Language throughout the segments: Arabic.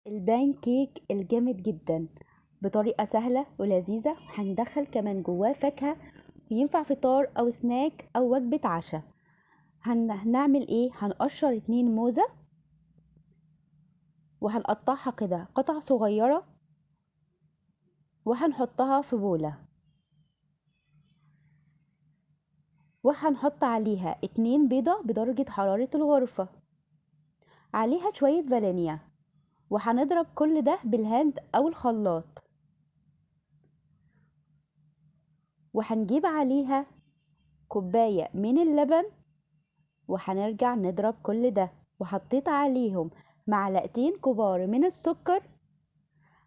البان كيك الجامد جدا بطريقة سهلة ولذيذة. هندخل كمان جواه فاكهة، ينفع فطار او سناك او وجبة عشاء. هنعمل ايه؟ هنقشر 2 موزة وهنقطعها كده قطع صغيرة وهنحطها في بولة، وهنحط عليها 2 بيضة بدرجة حرارة الغرفة، عليها شوية فانيليا، وهنضرب كل ده بالهاند او الخلاط، وهنجيب عليها كوباية من اللبن، وهنرجع نضرب كل ده، وحطيت عليهم معلقتين كبار من السكر،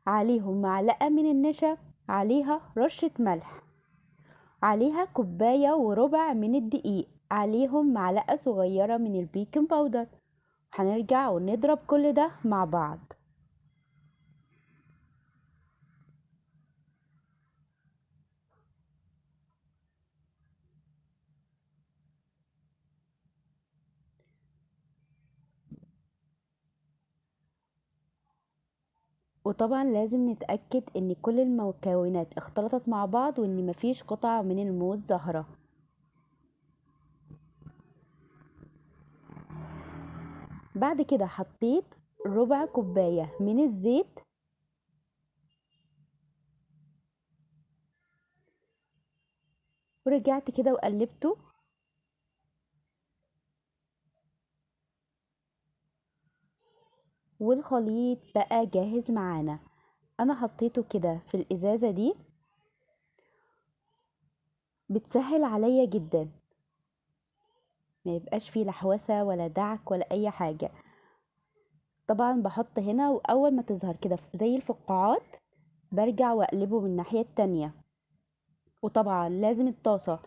عليهم معلقة من النشا، عليها رشة ملح، عليها كوباية وربع من الدقيق، عليهم معلقة صغيرة من البيكنج باودر. هنرجع ونضرب كل ده مع بعض. وطبعا لازم نتأكد ان كل المكونات اختلطت مع بعض وان مفيش قطع من الموز ظاهرة. بعد كده حطيت ربع كوباية من الزيت، ورجعت كده وقلبته، والخليط بقى جاهز معانا. انا حطيته كده في الازازة دي، بتسهل عليا جدا، ما يبقاش فيه لحوسة ولا دعك ولا اي حاجة. طبعا بحط هنا، واول ما تظهر كده زي الفقاعات برجع واقلبه من الناحية التانية. وطبعا لازم الطاسة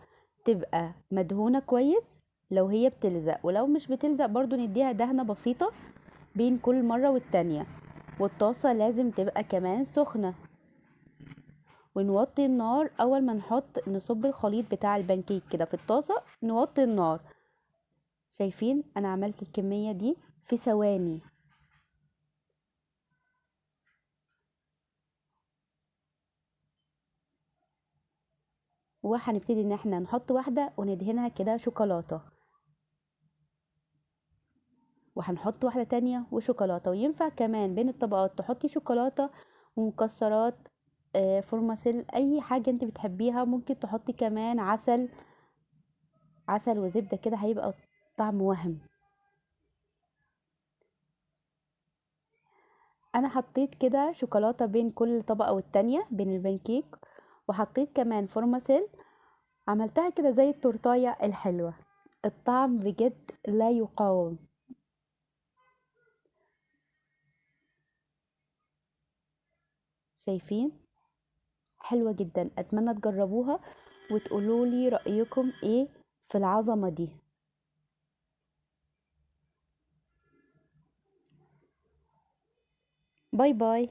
تبقى مدهونة كويس لو هي بتلزق، ولو مش بتلزق برضو نديها دهنة بسيطة بين كل مرة والتانية. والطاسة لازم تبقى كمان سخنة، ونوطي النار. اول ما نصب الخليط بتاع البانكيك كده في الطاسة نوطي النار. شايفين انا عملت الكمية دي في ثواني. وهنبتدي ان احنا نحط واحدة وندهنها كده شوكولاتة، وهنحط واحدة تانية وشوكولاتة. وينفع كمان بين الطبقات تحطي شوكولاتة ومكسرات، فورماسيل، اي حاجة انت بتحبيها. ممكن تحطي كمان عسل وزبدة كده، هيبقى طعم وهم. انا حطيت كده شوكولاتة بين كل طبقة والتانية بين البانكيك، وحطيت كمان فورماسيل. عملتها كده زي التورتاية الحلوة. الطعم بجد لا يقاوم. شايفين؟ حلوة جدا. اتمنى تجربوها وتقولولي رأيكم ايه في العظمة دي. باي باي.